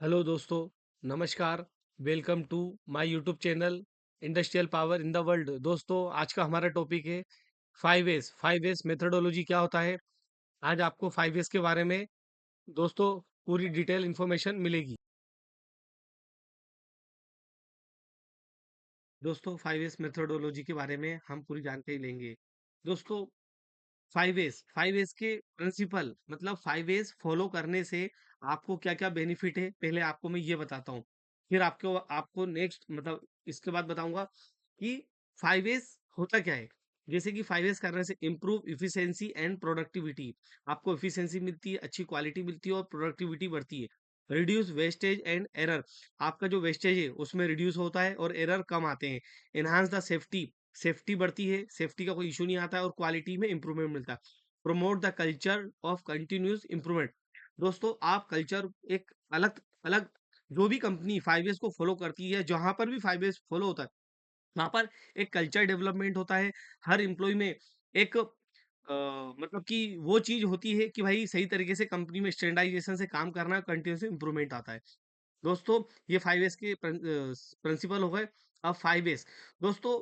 Hello दोस्तों, नमस्कार। Welcome to my YouTube channel industrial power in the world. दोस्तों, आज का हमारा टॉपिक है 5 एस मेथडोलॉजी क्या होता है। आज आपको 5 एस के बारे में दोस्तों पूरी डिटेल इन्फॉर्मेशन मिलेगी। दोस्तों, 5 एस मेथडोलॉजी के बारे में हम पूरी जानकारी लेंगे। दोस्तों, 5 एस के प्रिंसिपल मतलब 5 एस फॉलो करने से आपको क्या क्या बेनिफिट है, पहले आपको मैं ये बताता हूँ। फिर आपको आपको नेक्स्ट मतलब इसके बाद बताऊंगा कि 5 एस होता क्या है। जैसे कि 5 एस करने से इम्प्रूव इफिशियंसी एंड प्रोडक्टिविटी, आपको इफिशियंसी मिलती है, अच्छी क्वालिटी मिलती है और प्रोडक्टिविटी बढ़ती है। रिड्यूस वेस्टेज एंड एरर, आपका जो वेस्टेज है उसमें रिड्यूस होता है और एरर कम आते हैं। एनहांस द सेफ्टी, सेफ्टी बढ़ती है, सेफ्टी का कोई इशू नहीं आता है और क्वालिटी में इंप्रूवमेंट मिलता है। Promote the culture of continuous improvement, दोस्तों आप कल्चर एक अलग अलग, जो भी कंपनी 5 एस को फॉलो करती है, जहां पर भी 5 एस फॉलो होता है वहां पर एक कल्चर डेवलपमेंट होता है। हर एम्प्लॉय में एक मतलब कि वो चीज होती है कि भाई सही तरीके से कंपनी में स्टैंडर्डाइजेशन से काम करना, कंटिन्यूस इंप्रूवमेंट आता है। दोस्तों, ये 5 एस के प्रिंसिपल हो गए। अब 5 एस, दोस्तों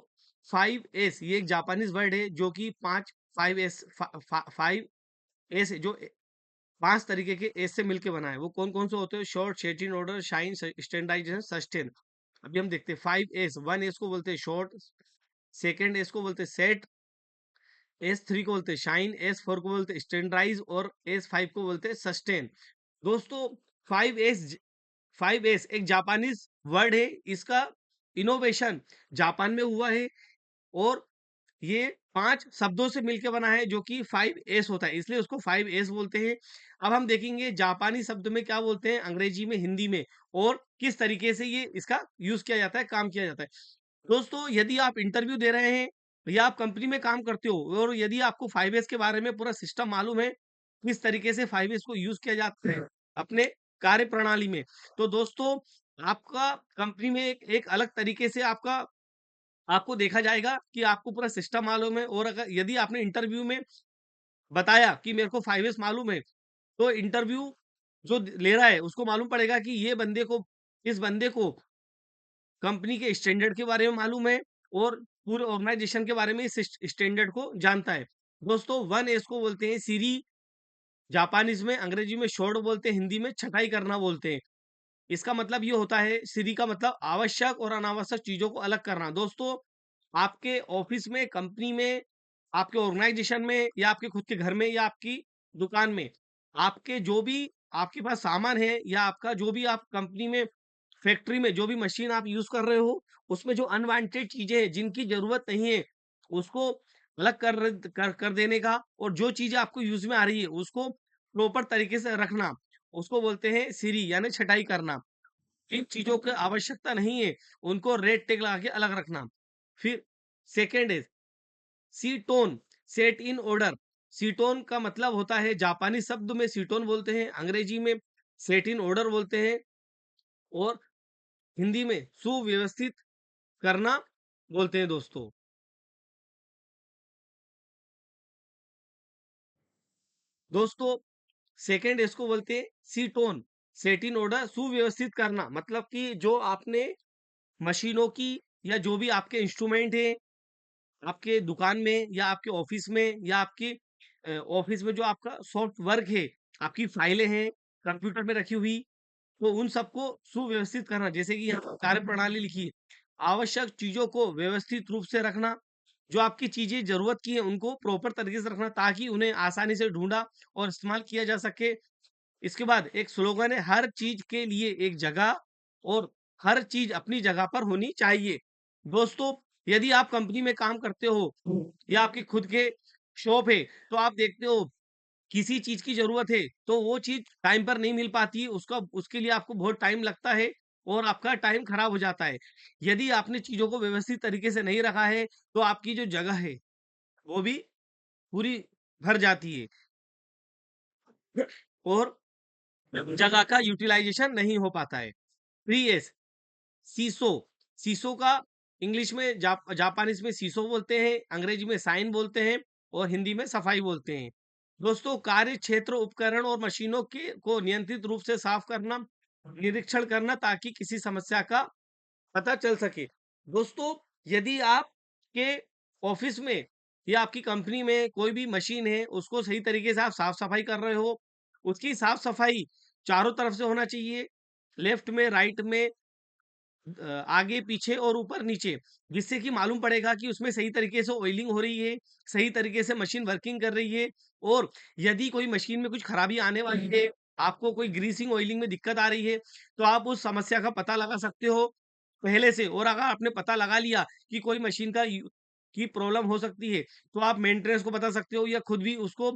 5 एस ये एक जापानीज वर्ड है जो कि 5 एस 5 एस जो 5 तरीके के एस से मिलके बना है। वो कौन कौन से होते हैं? Sort, set in order, shine, standardization, sustain. अभी हम देखते हैं 5 एस। 1 एस को बोलते हैं शॉर्ट, सेकेंड एस को बोलते हैं सेट, S3 को बोलते हैं शाइन, S4 को बोलते हैं स्टैंडर्डाइज और S5 को बोलते हैं सस्टेन। दोस्तों, 5 एस 5 एस एक जापानीज वर्ड है। इसका इनोवेशन जापान में हुआ है और ये 5 शब्दों से मिलकर बना है जो कि 5 एस होता है, इसलिए उसको 5 एस बोलते हैं। अब हम देखेंगे जापानी शब्द में क्या बोलते हैं, अंग्रेजी में, हिंदी में, और किस तरीके से ये इसका यूज किया जाता है, काम किया जाता है। दोस्तों, यदि आप इंटरव्यू दे रहे हैं या आप कंपनी में काम करते हो और यदि आपको 5 एस के बारे में पूरा सिस्टम मालूम है, किस तरीके से 5 एस को यूज किया जाता है अपने कार्य प्रणाली में, तो दोस्तों आपका कंपनी में एक अलग तरीके से आपका आपको देखा जाएगा कि आपको पूरा सिस्टम मालूम है। और अगर यदि आपने इंटरव्यू में बताया कि मेरे को 5 एस मालूम है, तो इंटरव्यू जो ले रहा है उसको मालूम पड़ेगा कि ये बंदे को, इस बंदे को कंपनी के स्टैंडर्ड के बारे में मालूम है और पूरे ऑर्गेनाइजेशन के बारे में इस स्टैंडर्ड को जानता है। दोस्तों, 1 एस को बोलते हैं सीरी, जापानीज में, अंग्रेजी में शॉर्ट बोलते हैं, हिंदी में छटाई करना बोलते हैं। इसका मतलब ये होता है, सीरी का मतलब आवश्यक और अनावश्यक चीजों को अलग करना। दोस्तों, आपके ऑफिस में, कंपनी में, आपके ऑर्गेनाइजेशन में या आपके खुद के घर में या आपकी दुकान में, आपके जो भी आपके पास सामान है या आपका जो भी आप कंपनी में, फैक्ट्री में जो भी मशीन आप यूज कर रहे हो, उसमें जो अनवांटेड चीजें हैं जिनकी जरूरत नहीं है, उसको अलग कर देने का, और जो चीजें आपको यूज में आ रही है उसको प्रॉपर तरीके से रखना, उसको बोलते हैं सीरी यानी छटाई करना। जिन चीजों की आवश्यकता नहीं है उनको रेड टेग लगा के अलग रखना। फिर सेकेंड है सीटोन, सेट इन ऑर्डर। सीटोन का मतलब होता है, जापानी शब्द में सीटोन बोलते हैं, अंग्रेजी में सेट इन ऑर्डर बोलते हैं और हिंदी में सुव्यवस्थित करना बोलते हैं। दोस्तों, दोस्तों सेकेंड इसको बोलते हैं सीटोन, सेट इन ऑर्डर, सुव्यवस्थित करना, मतलब कि जो आपने मशीनों की या जो भी आपके इंस्ट्रूमेंट है आपके दुकान में या आपके ऑफिस में या आपके ऑफिस में जो आपका सॉफ्ट वर्क है, आपकी फाइलें हैं कंप्यूटर में रखी हुई, तो उन सबको सुव्यवस्थित करना। जैसे कि यहाँ कार्य प्रणाली लिखी है, आवश्यक चीजों को व्यवस्थित रूप से रखना, जो आपकी चीजें जरूरत की है उनको प्रॉपर तरीके से रखना ताकि उन्हें आसानी से ढूंढा और इस्तेमाल किया जा सके। इसके बाद एक स्लोगन है, हर चीज के लिए एक जगह और हर चीज अपनी जगह पर होनी चाहिए। दोस्तों, यदि आप कंपनी में काम करते हो या आपके खुद के शॉप है, तो आप देखते हो किसी चीज की जरूरत है तो वो चीज टाइम पर नहीं मिल पाती है, उसका उसके लिए आपको बहुत टाइम लगता है और आपका टाइम खराब हो जाता है। यदि आपने चीजों को व्यवस्थित तरीके से नहीं रखा है तो आपकी जो जगह है वो भी पूरी भर जाती है और जगह का यूटिलाइजेशन नहीं हो पाता है। 3 एस, सीसो, सीसो का इंग्लिश में जापानीज में सीसो बोलते हैं, अंग्रेजी में साइन बोलते हैं और हिंदी में सफाई बोलते हैं। दोस्तों, कार्य क्षेत्र, उपकरण और मशीनों के को नियंत्रित रूप से साफ करना, निरीक्षण करना ताकि किसी समस्या का पता चल सके। दोस्तों, यदि आपके ऑफ़िस में या आपकी कंपनी में कोई भी मशीन है, उसको सही तरीके से आप साफ-सफाई कर रहे हो, उसकी साफ-सफाई चारों तरफ से होना चाहिए, लेफ्ट में, राइट में, आगे पीछे और ऊपर नीचे, जिससे कि मालूम पड़ेगा कि उसमें सही तरीके से ऑयलिंग हो रही है, सही तरीके से मशीन वर्किंग कर रही है। और यदि कोई मशीन में कुछ खराबी आने वाली है, आपको कोई ग्रीसिंग ऑयलिंग में दिक्कत आ रही है, तो आप उस समस्या का पता लगा सकते हो पहले से। और अगर आपने पता लगा लिया कि कोई मशीन की प्रॉब्लम हो सकती है, तो आप मेंटेनेंस को बता सकते हो या खुद भी उसको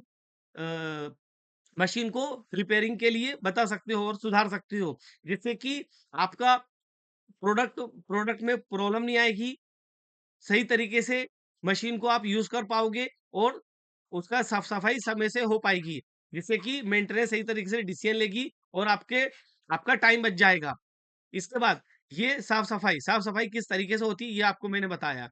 मशीन को रिपेयरिंग के लिए बता सकते हो और सुधार सकते हो, जिससे कि आपका प्रोडक्ट में प्रॉब्लम नहीं आएगी, सही तरीके से मशीन को आप यूज़ कर पाओगे और उसका साफ-सफाई समय से हो पाएगी, जिससे कि मेंटेनेंस सही तरीके से डिसीज़न लेगी और आपका टाइम बच जाएगा। इसके बाद ये साफ-सफाई किस तरीके से होती है, ये आपको मैंने बताया।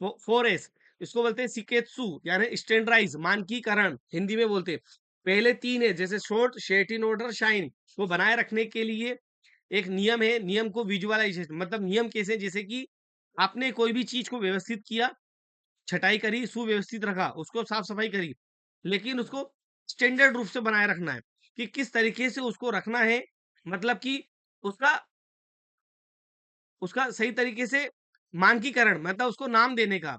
4S इसको बोलते हैं शिकेत्सु यानी स्टैंडर्डाइज़ मानकीकरण हिंदी में बोलते हैं। पहले 3 है जैसे short, set in order, shine को बनाए रखने के लिए एक नियम है, नियम को विजुअलाइज़ेशन मतलब नियम कैसे जैसे कि आपने कोई भी चीज़ को व्यवस्थित किया, छँटाई करी, सुव्यवस्थित रखा, उसको साफ-सफाई करी, लेकिन उसको स्टैंडर्ड रूप से बनाए रखना है, कि किस तरीके से उसको रखना है, मतलब कि उसका उसका सही तरीके से मानकीकरण मतलब उसको नाम देने का।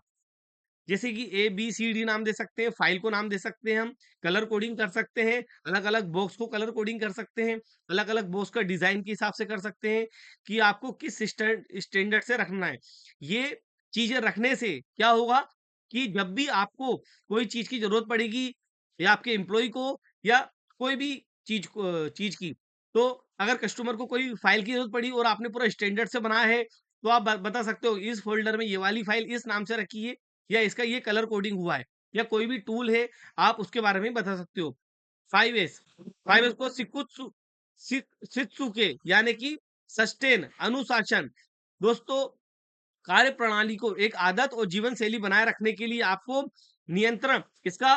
जैसे कि ए, बी, सी, डी नाम दे सकते हैं, फ़ाइल को नाम दे सकते हैं हम, कलर कोडिंग कर सकते हैं, अलग-अलग बॉक्स को कलर कोडिंग कर सकते हैं, अलग-अलग बॉक्स का डिज़ाइन के हिसाब से कर सकते हैं कि आपको किस स्टैंडर्ड से रखना है। ये चीज़ें रखने से क्या होगा कि जब भी आपको कोई चीज़ की ज़रूरत पड़ेगी या आपके एम्प्लॉयी को या कोई भी चीज़ की, तो अगर कस्टमर को कोई फ़ाइल की ज़रूरत पड़ी और आपने पूरा स्टैंडर्ड से बनाया है, तो आप ब बता सकते हो इस फ़ोल्डर में ये वाली फ़ाइल इस नाम से रखी है या इसका ये कलर कोडिंग हुआ है या कोई भी टूल है, आप उसके बारे में बता सकते हो। 5S 5S को शित्सुके यानी कि सस्टेन अनुशासन। दोस्तों, कार्यप्रणाली को एक आदत और जीवन शैली बनाए रखने के लिए आपको नियंत्रण इसका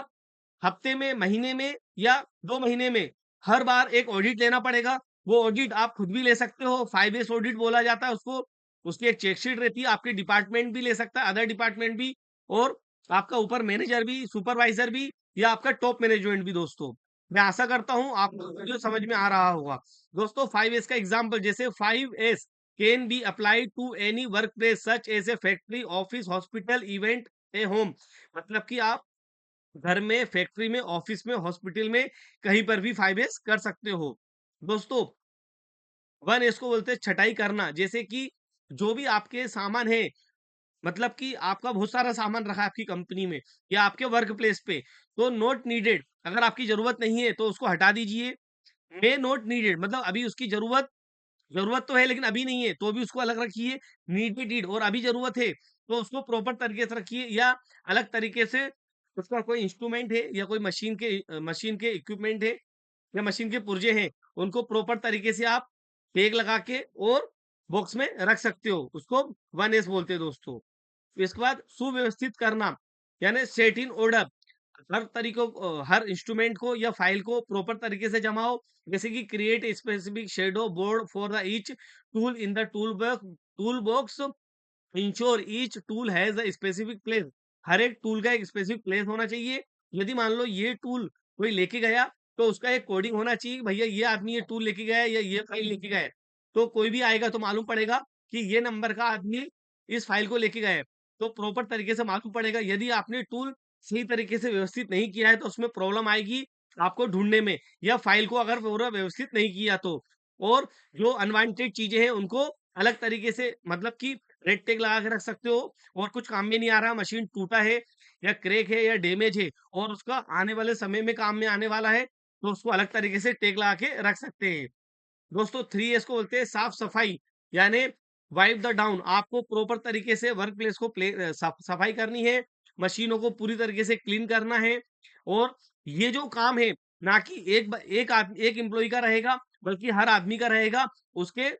हफ्ते में, महीने में या 2 महीने में हर बार एक ऑडिट लेना पड़ेगा। वो ऑडिट आप खुद भी ले सकते हो, 5S ऑडिट बोला जाता है उसको। उसकी एक चेकशीट रहती है, आपके डिपार्टमेंट भी ले सकता है, अदर डिपार्टमेंट भी और आपका ऊपर मैनेजर भी, सुपरवाइज़र भी या आपका टॉप मैनेजमेंट भी दोस्तों। मैं आशा करता हूँ आपको वीडियो समझ में आ रहा होगा। दोस्तों 5S का एग्ज़ाम्पल जैसे 5S can be applied to any workplace such as a factory, office, hospital, event, a home मतलब कि आप घर में, फैक्ट्री में, ऑफिस में, हॉस्पिटल में कहीं पर भी 5S कर सकते हो। दोस्तों 1S को बोलते हैं छँटाई करना, जैसे कि जो भी आपके सामान है मतलब कि आपका बहुत सारा सामान रखा है आपकी कंपनी में या आपके वर्क प्लेस पे, तो नॉट नीडेड अगर आपकी ज़रूरत नहीं है तो उसको हटा दीजिए। मे नॉट नीडेड मतलब अभी उसकी ज़रूरत तो है लेकिन अभी नहीं है, तो भी उसको अलग रखिए। नीडेड और अभी ज़रूरत है, तो उसको प्रॉपर तरीके से रखिए या अलग तरीके से उसका कोई इंस्ट्रूमेंट है या कोई मशीन के इक्विपमेंट है या मशीन के पुर्जे हैं, उनको प्रॉपर तरीके से आप टैग लगा के और बॉक्स में रख सकते हो। उसको 1S बोलते हैं दोस्तों। इसके बाद सुव्यवस्थित करना, यानी set in order her instrument को या फाइल को प्रॉपर तरीके से जमाओ। जैसे कि create specific shadow board for the each tool in the tool box ensure each tool has a specific place. हर एक टूल का एक स्पेसिफिक प्लेस होना चाहिए। यदि मान लो ये टूल कोई लेके गया, तो उसका एक कोडिंग होना चाहिए कि भैया ये आदमी ये टूल लेके गया है या ये फाइल लेके गया है। तो कोई भी आएगा तो मालूम पड़ेगा कि ये नंबर का आदमी इस फाइल को लेके गया है। तो प्रॉपर तरीके से मालूम पड़ेगा। यदि आपने टूल सही तरीके से व्यवस्थित नहीं किया है, तो उसमें प्रॉब्लम आएगी आपको ढूँढने में या फाइल को अगर पूरा व्यवस्थित नहीं किया तो। और जो अनवांटेड चीज़ें हैं, उनको अलग तरीके से मतलब कि रेड टैग लगा के रख सकते हो और कुछ काम में नहीं आ रहा, मशीन टूटा है या क्रैक है या डैमेज है और उसका आने वाले समय में काम में आने वाला है, तो उसको अलग तरीके से टैग लगा के रख सकते हैं। दोस्तों 3S को बोलते हैं साफ-सफाई, यानी वाइप द डाउन आपको प्रॉपर तरीके से वर्क प्लेस को सफाई करनी है, मशीनों को पूरी तरीके से क्लीन करना है और ये जो काम है, ना कि एक एम्प्लॉयी का रहेगा, बल्कि हर आदमी का रहेगा, उसके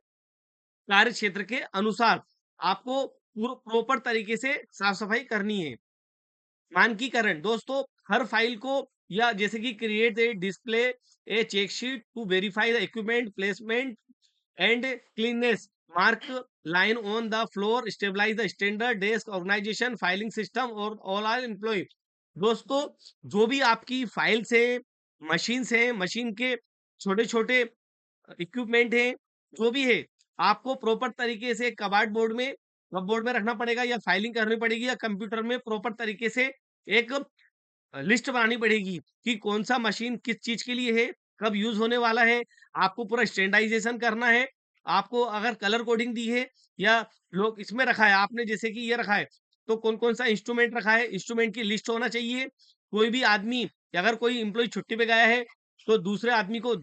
कार्य क्षेत्र के अनुसार आपको प्रॉपर तरीके से साफ-सफाई करनी है। मानकीकरण दोस्तों हर फाइल को या जैसे कि create a display a check sheet to verify the equipment placement and cleanness, mark line on the floor, stabilize the standard desk organization, filing system और all are employee। दोस्तों, जो भी आपकी फाइल्स है, मशीन के छोटे छोटे इक्विपमेंट है, जो भी है, आपको प्रॉपर तरीके से कपबोर्ड में रखना पड़ेगा, या फाइलिंग करनी पड़ेगी, या कंप्यूटर में प्रॉपर तरीके से एक लिस्ट बनानी पड़ेगी कि कौन सा मशीन किस चीज के लिए है, कब यूज होने वाला है। आपको पूरा स्टैंडर्डाइजेशन करना है। आपको अगर कलर कोडिंग दी है, या लोग इसमें रखा है, आपने जैसे कि ये रखा है, तो कौन कौन सा इंस्ट्रूमेंट रखा है, इंस्ट्रूमेंट की लिस्ट होना चाहिए। कोई भी आदमी, अगर कोई एम्प्लॉय छुट्टी पे गया है, तो दूसरे आदमी को,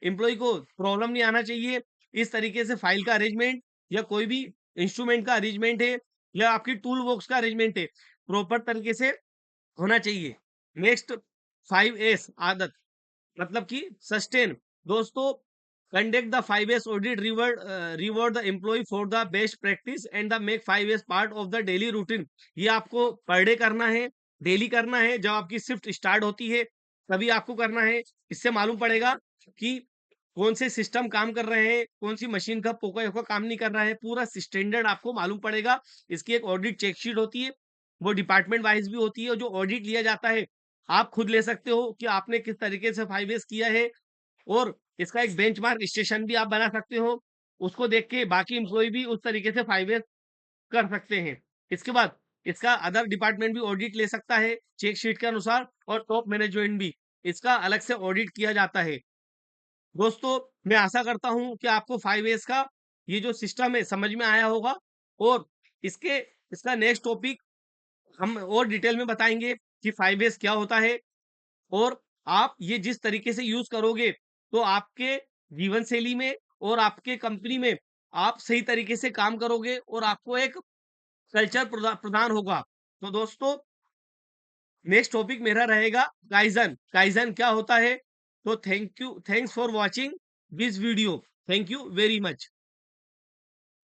एम्प्लॉय को प्रॉब्लम नहीं आना चाहिए। इस तरीके से फाइल का अरेंजमेंट, या कोई भी इंस्ट्रूमेंट का अरेंजमेंट है, या आपकी टूल बॉक्स का अरेंजमेंट है, प्रॉपर तरीके से होना चाहिए। नेक्स्ट, 5S आदत, मतलब कि सस्टेन। दोस्तों, conduct the 5S audit, reward the employ for the best practice and the make 5S part of the daily routine. ये आपको पर डे करना है, डेली करना है। जब आपकी शिफ्ट स्टार्ट होती है, तभी आपको करना है। इससे मालूम पड़ेगा कि कौन से सिस्टम काम कर रहे हैं, कौन सी मशीन का पोका योका काम नहीं कर रहा है, पूरा स्टैंडर्ड आपको मालूम पड़ेगा। इसकी एक ऑडिट चेकशीट होती है, वो डिपार्टमेंट वाइज भी होती है, और जो ऑडिट लिया जाता है, आप खुद ले सकते हो कि आपने किस तरीके से 5S किया है। और इसका एक बेंचमार्क स्टेशन भी आप बना सकते हो, उसको देख के बाकी एम्प्लॉय भी उस तरीके से 5S कर सकते हैं। इसके बाद इसका अदर डिपार्टमेंट भी ऑडिट ले सकता है चेक शीट के अनुसार, और टॉप मैनेजमेंट भी इसका अलग से ऑडिट किया जाता है। दोस्तों, मैं आशा करता हूं कि आपको 5S का ये जो सिस्टम है समझ में आया होगा, और इसके इसका नेक्स्ट टॉपिक हम और डिटेल में बताएंगे कि 5S क्या होता है, और आप ये जिस तरीके से यूज करोगे, तो आपके जीवन शैली में और आपके कंपनी में आप सही तरीके से काम करोगे, और आपको एक कल्चर प्रदान होगा। तो दोस्तों, नेक्स्ट टॉपिक मेरा रहेगा काइजन। काइजन क्या होता है? तो thanks for watching this video. Thank you very much.